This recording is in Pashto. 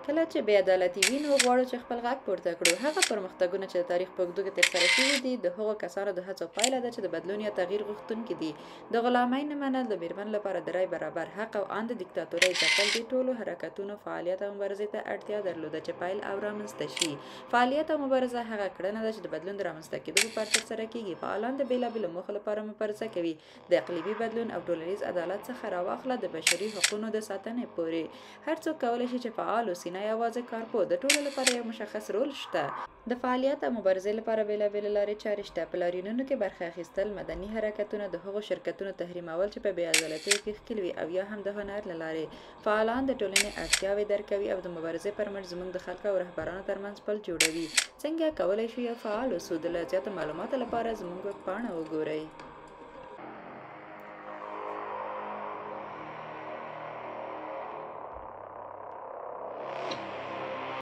کله چې بې عدالتي وي نو غواړو چې خپل غږ پورته کړو. هغه پرمختګونه چې د تاریخ په اوږدو کې ترسره شوي دي د هغو کسانو د هڅو پایله ده چې د بدلون یا تغییر غوښتونکي دي. د غلامۍ نه منل، د میرمنو لپاره د رایې برابر حق او ان د دیکتاتورۍ ځپل، دې ټولو حرکتونو فعالیت او مبارزې ته اړتیا درلوده چې پیل او رامنځته شي. فعالیت او مبارزه هغه کړنه ده چې د بدلون د رامنځته کېدو لپاره ترسره کیږي. فعالان د بېلابېلو موخو لپاره مبارزه کوي، د اقلیمي بدلون او ټولنیز عدالت څخه راواخله د بشري حقوقو د ساتنې پورې. هر څوک کولی شي چې فعال اوسي، نه یوازې کارپوه. د ټولو لپاره یو مشخص رول شته. د فعالیت او مبارزې لپاره بېلابېلې لارې چارې شته. په لاریونونو کې برخه اخیستل، مدني حرکتونه، د هغو شرکتونو تحریمول چې په بې عدالتیو کې ښکېل وي، او یا هم د هنر له لارې. فعالان د ټولنې اړتیاوې درک کوي او د مبارزې پر مټ زموږ د خلکو او رهبرانو ترمنځ پل جوړوي. څنګه کولی شو یو فعال اوسو؟ د لا زیاتو معلوماتو لپاره زموږ ویب پاڼه وګورئ.